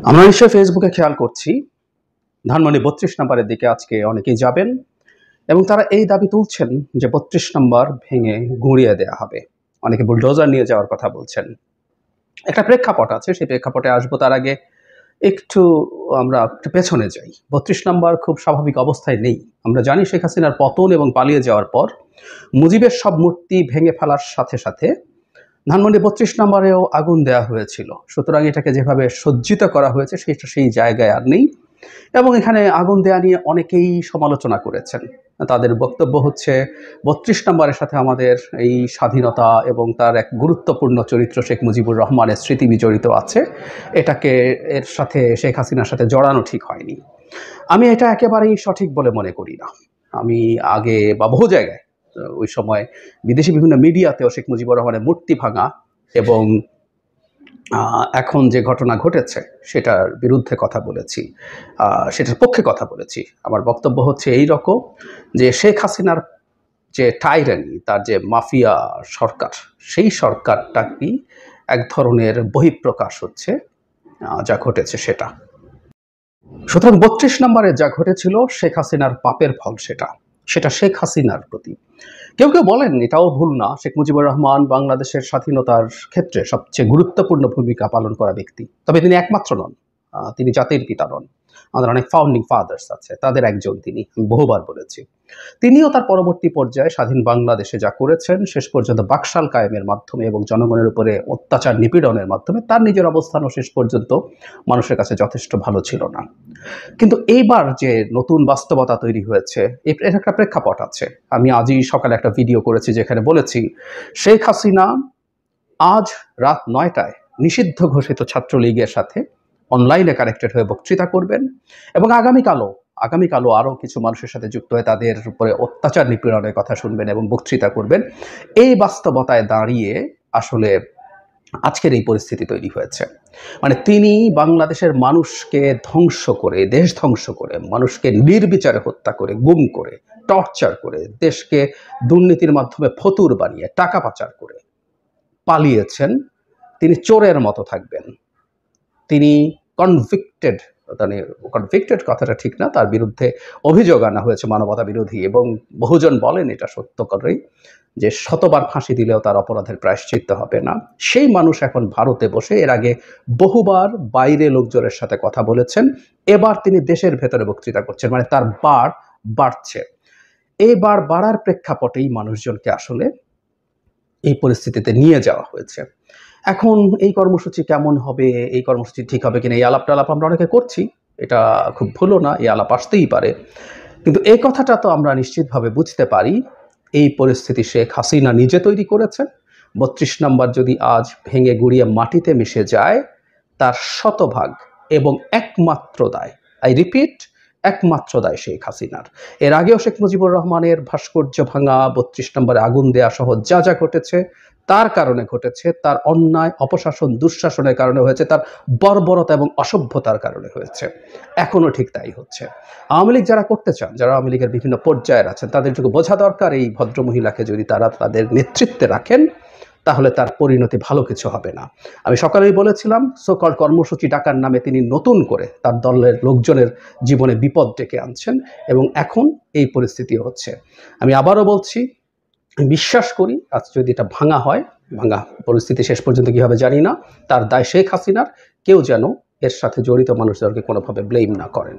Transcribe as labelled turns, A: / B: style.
A: আমরা নিশ্চয়ই ফেসবুকে খেয়াল করছি ধানমন্ডি ৩২ নম্বরের দিকে আজকে অনেকেই যাবেন এবং তারা এই দাবি তুলছেন যে ৩২ নম্বর ভেঙে গুঁড়িয়ে দেওয়া হবে। অনেকে বুলডোজার নিয়ে যাওয়ার কথা বলছেন। একটা প্রেক্ষাপট আছে, সেই প্রেক্ষাপটে আসবো তার আগে আমরা একটু পেছনে যাই। ৩২ নম্বর খুব স্বাভাবিক অবস্থায় নেই। আমরা জানি শেখ হাসিনার পতন এবং পালিয়ে যাওয়ার পর মুজিবের সব মূর্তি ভেঙে ফেলার সাথে সাথে ধানমন্ডি ৩২ নম্বরেও আগুন দেওয়া হয়েছিল। সুতরাং এটাকে যেভাবে সজ্জিত করা হয়েছে সেটা সেই জায়গায় আর নেই এবং এখানে আগুন দেওয়া নিয়ে অনেকেই সমালোচনা করেছেন। তাদের বক্তব্য হচ্ছে ৩২ নম্বরের সাথে আমাদের এই স্বাধীনতা এবং তার এক গুরুত্বপূর্ণ চরিত্র শেখ মুজিবুর রহমানের স্মৃতি বিজড়িত আছে, এটাকে এর সাথে শেখ হাসিনার সাথে জড়ানো ঠিক হয়নি। আমি এটা একেবারেই সঠিক বলে মনে করি না। আমি আগে বা বহু জায়গায় ওই সময় বিদেশি বিভিন্ন মিডিয়াতেও শেখ মুজিবুর রহমানের মূর্তি ভাঙা এবং এখন যে ঘটনা ঘটেছে সেটার বিরুদ্ধে কথা বলেছি, সেটার পক্ষে কথা বলেছি। আমার বক্তব্য হচ্ছে এই রকম যে শেখ হাসিনার যে টাইরানি, তার যে মাফিয়া সরকার, সেই সরকারটা কি এক ধরনের বহিঃপ্রকাশ হচ্ছে যা ঘটেছে সেটা। সুতরাং ৩২ নম্বরে যা ঘটেছিল শেখ হাসিনার পাপের ফল, সেটা শেখ হাসিনার প্রতি। কেউ কেউ বলেন এটাও ভুল না, শেখ মুজিবুর রহমান বাংলাদেশের স্বাধীনতার ক্ষেত্রে সবচেয়ে গুরুত্বপূর্ণ ভূমিকা পালন করা ব্যক্তি। তবে তিনি একমাত্র নন, তিনি জাতির পিতা নন। আমাদের অনেক ফাউন্ডিং ফাদার্স আছে, তাদের একজন তিনি, আমি বহুবার বলেছি। তিনিও তার পরবর্তী পর্যায়ে স্বাধীন বাংলাদেশে যা করেছেন, শেষ পর্যন্ত বাকশাল কায়েমের মাধ্যমে এবং জনগণের উপরে অত্যাচার নিপীড়নের মাধ্যমে তার নিজের অবস্থানও শেষ পর্যন্ত মানুষের কাছে যথেষ্ট ভালো ছিল না। কিন্তু এইবার যে নতুন বাস্তবতা তৈরি হয়েছে, এর একটা প্রেক্ষাপট আছে। আমি আজই সকালে একটা ভিডিও করেছি যেখানে বলেছি শেখ হাসিনা আজ রাত ৯টায় নিষিদ্ধ ঘোষিত ছাত্রলীগের সাথে অনলাইনে কানেক্টেড হয়ে বক্তৃতা করবেন এবং আগামীকালও আরও কিছু মানুষের সাথে যুক্ত হয়ে তাদের উপরে অত্যাচার নিপীড়নের কথা শুনবেন এবং বক্তৃতা করবেন। এই বাস্তবতায় দাঁড়িয়ে আসলে আজকের এই পরিস্থিতি তৈরি হয়েছে। মানে তিনি বাংলাদেশের মানুষকে ধ্বংস করে, দেশ ধ্বংস করে, মানুষকে নির্বিচারে হত্যা করে, গুম করে, টর্চার করে, দেশকে দুর্নীতির মাধ্যমে ফতুর বানিয়ে টাকা পাচার করে পালিয়েছেন। তিনি চোরের মতো থাকবেন। তিনি কনভিক্টেড কথাটা ঠিক না, তার বিরুদ্ধে অভিযোগ আনা হয়েছে মানবতা বিরোধী, এবং বহুজন বলেন এটা সত্য করেই যে শতবার ফাঁসি দিলেও তার অপরাধের প্রায়শ্চিত্ত হবে না। সেই মানুষ এখন ভারতে বসে, এর আগে বহুবার বাইরে লোকজনের সাথে কথা বলেছেন, এবার তিনি দেশের ভেতরে বক্তৃতা করছেন। মানে তার বার বাড়ছে। এই বার বাড়ার প্রেক্ষাপটেই মানুষজনকে আসলে এই পরিস্থিতিতে নিয়ে যাওয়া হয়েছে। এখন এই কর্মসূচি কেমন হবে, এই কর্মসূচি ঠিক হবে কিনা, এই আলাপ আমরা অনেকে করছি, এটা খুব ভুলও না, এই আলাপ আসতেই পারে। কিন্তু এই কথাটা তো আমরা নিশ্চিতভাবে বুঝতে পারি এই পরিস্থিতি শেখ হাসিনা নিজে তৈরি করেছেন। ৩২ নম্বর যদি আজ ভেঙে গুঁড়িয়ে মাটিতে মিশে যায়, তার শতভাগ এবং একমাত্র দায়, আই রিপিট, একমাত্র দায় শেখ হাসিনার। এর আগেও শেখ মুজিবুর রহমানের ভাস্কর্য ভাঙা, ৩২ নম্বরে আগুন দেয়া সহ যা যা ঘটেছে তার কারণে ঘটেছে, তার অন্যায়, অপশাসন, দুঃশাসনের কারণে হয়েছে, তার বর্বরতা এবং অসভ্যতার কারণে হয়েছে। এখনও ঠিক তাই হচ্ছে। আওয়ামী লীগ যারা করতে চান, যারা আওয়ামী লীগের বিভিন্ন পর্যায়ের আছেন, তাদেরকে বোঝা দরকার এই ভদ্রমহিলাকে যদি তারা তাদের নেতৃত্বে রাখেন তাহলে তার পরিণতি ভালো কিছু হবে না। আমি সকালেই বলেছিলাম সোকল কর্মসূচি ডাকার নামে তিনি নতুন করে তার দলের লোকজনের জীবনে বিপদ ডেকে আনছেন এবং এখন এই পরিস্থিতি হচ্ছে। আমি আবারও বলছি, বিশ্বাস করি আজ যদি এটা ভাঙা হয়, ভাঙা পরিস্থিতি শেষ পর্যন্ত কী হবে জানি না, তার দায় শেখ হাসিনার। কেউ যেন এর সাথে জড়িত মানুষদেরকে কোনোভাবে ব্লেম না করেন।